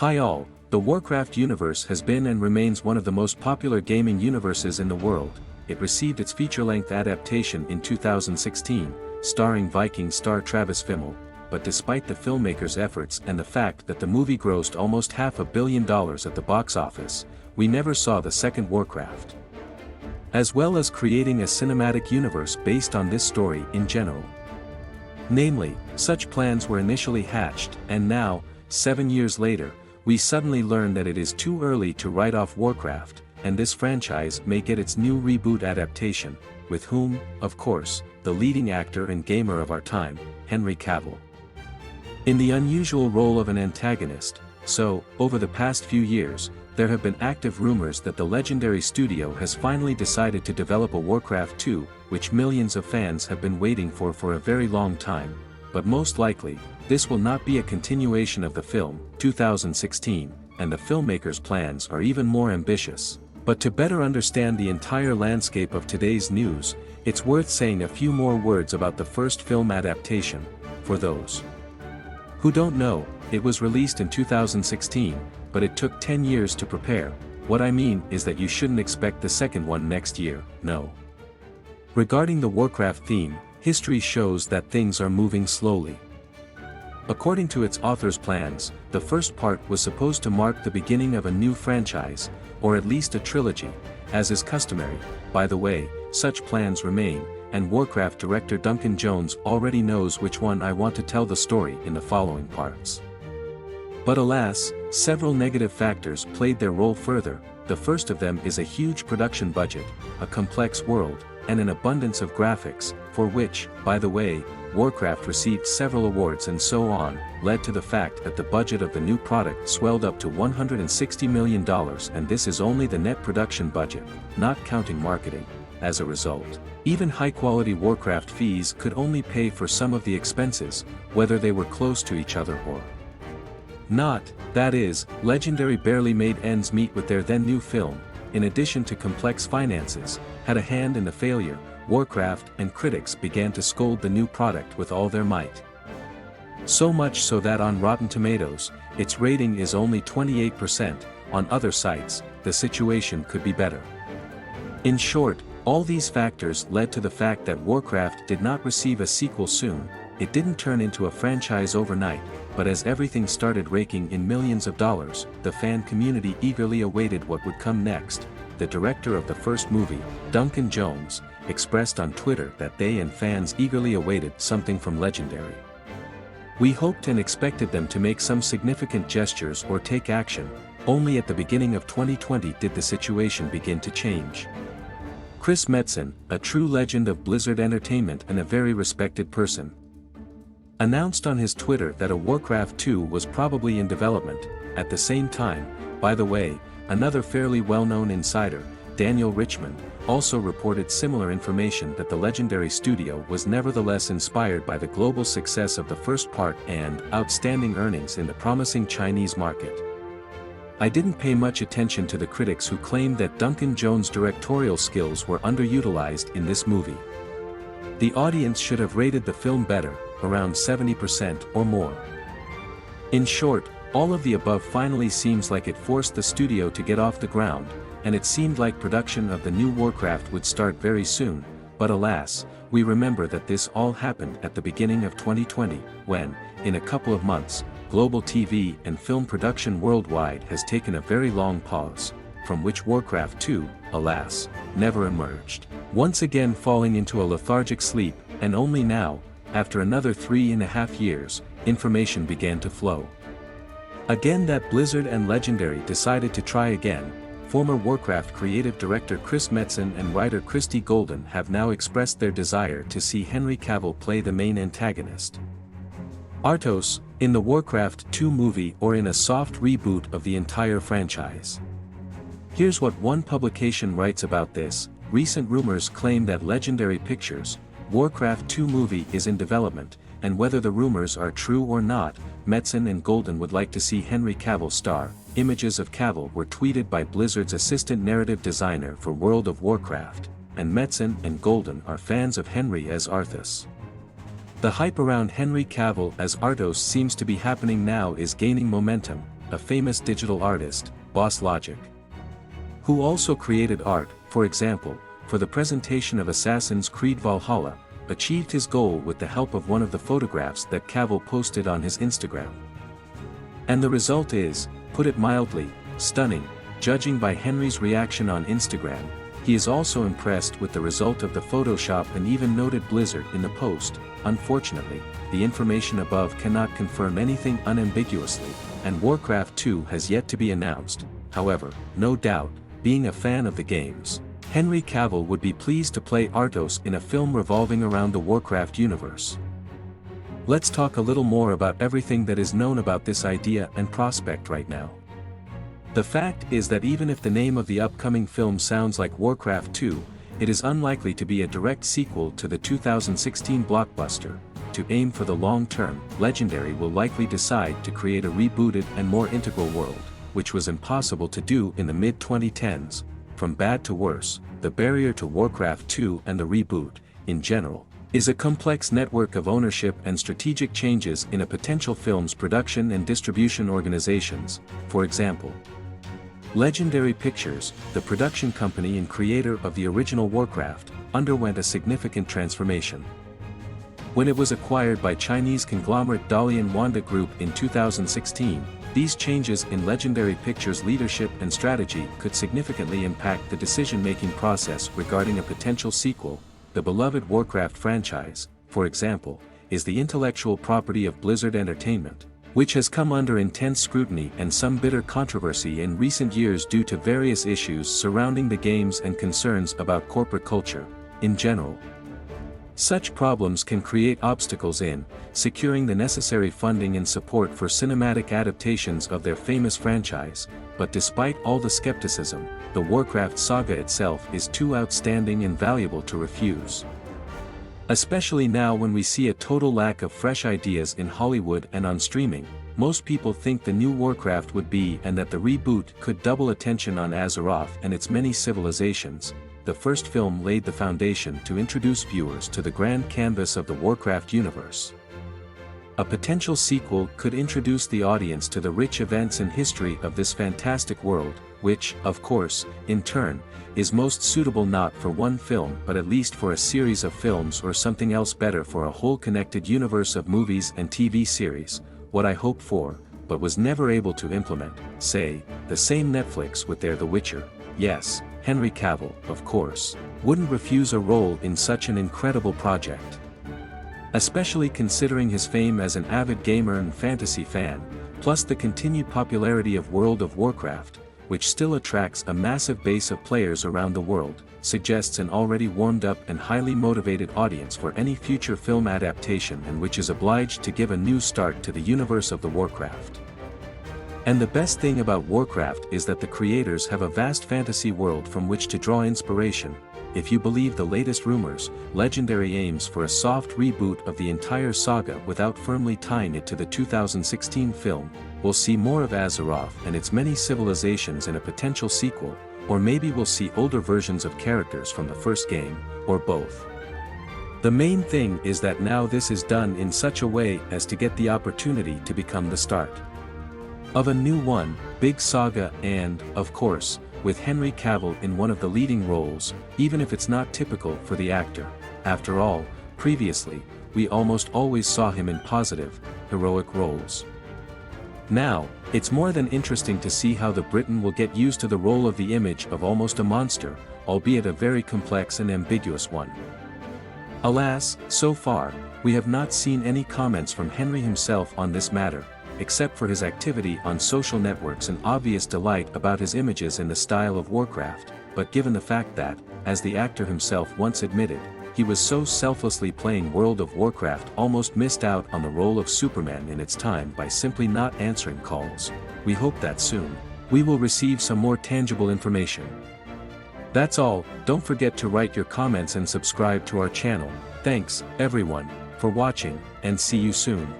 Hi all, the Warcraft universe has been and remains one of the most popular gaming universes in the world. It received its feature-length adaptation in 2016, starring Viking star Travis Fimmel, but despite the filmmaker's efforts and the fact that the movie grossed almost $500 million at the box office, we never saw the second Warcraft. As well as creating a cinematic universe based on this story in general. Namely, such plans were initially hatched, and now, 7 years later, we suddenly learn that it is too early to write off Warcraft, and this franchise may get its new reboot adaptation, with whom, of course, the leading actor and gamer of our time, Henry Cavill. In the unusual role of an antagonist, so, over the past few years, there have been active rumors that the legendary studio has finally decided to develop a Warcraft 2, which millions of fans have been waiting for a very long time, but most likely, this will not be a continuation of the film, 2016, and the filmmaker's plans are even more ambitious. But to better understand the entire landscape of today's news, it's worth saying a few more words about the first film adaptation. For those who don't know, it was released in 2016, but it took 10 years to prepare. What I mean is that you shouldn't expect the second one next year, no. Regarding the Warcraft theme, history shows that things are moving slowly. According to its author's plans, the first part was supposed to mark the beginning of a new franchise, or at least a trilogy, as is customary. By the way, such plans remain, and Warcraft director Duncan Jones already knows which one I want to tell the story in the following parts. But alas, several negative factors played their role further. The first of them is a huge production budget, a complex world, and an abundance of graphics, for which, by the way, Warcraft received several awards and so on, led to the fact that the budget of the new product swelled up to $160 million, and this is only the net production budget, not counting marketing. As a result, even high-quality Warcraft fees could only pay for some of the expenses, whether they were close to each other or not. That is, Legendary barely made ends meet with their then new film, in addition to complex finances, had a hand in the failure. Warcraft and critics began to scold the new product with all their might. So much so that on Rotten Tomatoes, its rating is only 28%, on other sites, the situation could be better. In short, all these factors led to the fact that Warcraft did not receive a sequel soon. It didn't turn into a franchise overnight, but as everything started raking in millions of dollars, the fan community eagerly awaited what would come next. The director of the first movie, Duncan Jones, expressed on Twitter that they and fans eagerly awaited something from Legendary. We hoped and expected them to make some significant gestures or take action. Only at the beginning of 2020 did the situation begin to change. Chris Metzen, a true legend of Blizzard Entertainment and a very respected person, announced on his Twitter that a Warcraft 2 was probably in development. At the same time, by the way, another fairly well-known insider, Daniel Richmond, also reported similar information that the Legendary studio was nevertheless inspired by the global success of the first part and outstanding earnings in the promising Chinese market. I didn't pay much attention to the critics who claimed that Duncan Jones' directorial skills were underutilized in this movie. The audience should have rated the film better, around 70% or more. In short, all of the above finally seems like it forced the studio to get off the ground, and it seemed like production of the new Warcraft would start very soon, but alas, we remember that this all happened at the beginning of 2020, when, in a couple of months, global TV and film production worldwide has taken a very long pause, from which Warcraft 2, alas, never emerged, once again falling into a lethargic sleep, and only now, after another 3.5 years, information began to flow. Again that Blizzard and Legendary decided to try again. Former Warcraft creative director Chris Metzen and writer Christie Golden have now expressed their desire to see Henry Cavill play the main antagonist, Arthas, in the Warcraft 2 movie or in a soft reboot of the entire franchise. Here's what one publication writes about this. Recent rumors claim that Legendary Pictures' Warcraft 2 movie is in development, and whether the rumors are true or not, Metzen and Golden would like to see Henry Cavill star. Images of Cavill were tweeted by Blizzard's assistant narrative designer for World of Warcraft, and Metzen and Golden are fans of Henry as Arthas. The hype around Henry Cavill as Arthas seems to be happening now is gaining momentum, a famous digital artist, Bosslogic, who also created art, for example, for the presentation of Assassin's Creed Valhalla, achieved his goal with the help of one of the photographs that Cavill posted on his Instagram. And the result is, put it mildly, stunning. Judging by Henry's reaction on Instagram, he is also impressed with the result of the Photoshop and even noted Blizzard in the post. Unfortunately, the information above cannot confirm anything unambiguously, and Warcraft 2 has yet to be announced. However, no doubt, being a fan of the games, Henry Cavill would be pleased to play Arthos in a film revolving around the Warcraft universe. Let's talk a little more about everything that is known about this idea and prospect right now. The fact is that even if the name of the upcoming film sounds like Warcraft 2, it is unlikely to be a direct sequel to the 2016 blockbuster. To aim for the long term, Legendary will likely decide to create a rebooted and more integral world, which was impossible to do in the mid-2010s. From bad to worse, the barrier to Warcraft 2 and the reboot, in general, is a complex network of ownership and strategic changes in a potential film's production and distribution organizations. For example, Legendary Pictures, the production company and creator of the original Warcraft, underwent a significant transformation. When it was acquired by Chinese conglomerate Dalian Wanda Group in 2016, these changes in Legendary Pictures' leadership and strategy could significantly impact the decision-making process regarding a potential sequel. The beloved Warcraft franchise, for example, is the intellectual property of Blizzard Entertainment, which has come under intense scrutiny and some bitter controversy in recent years due to various issues surrounding the games and concerns about corporate culture, in general. Such problems can create obstacles in securing the necessary funding and support for cinematic adaptations of their famous franchise, but despite all the skepticism, the Warcraft saga itself is too outstanding and valuable to refuse. Especially now when we see a total lack of fresh ideas in Hollywood and on streaming, most people think the new Warcraft would be and that the reboot could double attention on Azeroth and its many civilizations. The first film laid the foundation to introduce viewers to the grand canvas of the Warcraft universe. A potential sequel could introduce the audience to the rich events and history of this fantastic world, which, of course, in turn, is most suitable not for one film but at least for a series of films or something else better for a whole connected universe of movies and TV series. What I hoped for, but was never able to implement, say, the same Netflix with their The Witcher. Yes, Henry Cavill, of course, wouldn't refuse a role in such an incredible project. Especially considering his fame as an avid gamer and fantasy fan, plus the continued popularity of World of Warcraft, which still attracts a massive base of players around the world, suggests an already warmed up and highly motivated audience for any future film adaptation and which is obliged to give a new start to the universe of the Warcraft. And the best thing about Warcraft is that the creators have a vast fantasy world from which to draw inspiration. If you believe the latest rumors, Legendary aims for a soft reboot of the entire saga without firmly tying it to the 2016 film. We'll see more of Azeroth and its many civilizations in a potential sequel, or maybe we'll see older versions of characters from the first game, or both. The main thing is that now this is done in such a way as to get the opportunity to become the start of a new one, big saga and, of course, with Henry Cavill in one of the leading roles, even if it's not typical for the actor. After all, previously, we almost always saw him in positive, heroic roles. Now, it's more than interesting to see how the Briton will get used to the role of the image of almost a monster, albeit a very complex and ambiguous one. Alas, so far, we have not seen any comments from Henry himself on this matter, except for his activity on social networks and obvious delight about his images in the style of Warcraft, but given the fact that, as the actor himself once admitted, he was so selflessly playing World of Warcraft almost missed out on the role of Superman in its time by simply not answering calls, we hope that soon, we will receive some more tangible information. That's all. Don't forget to write your comments and subscribe to our channel. Thanks, everyone, for watching, and see you soon.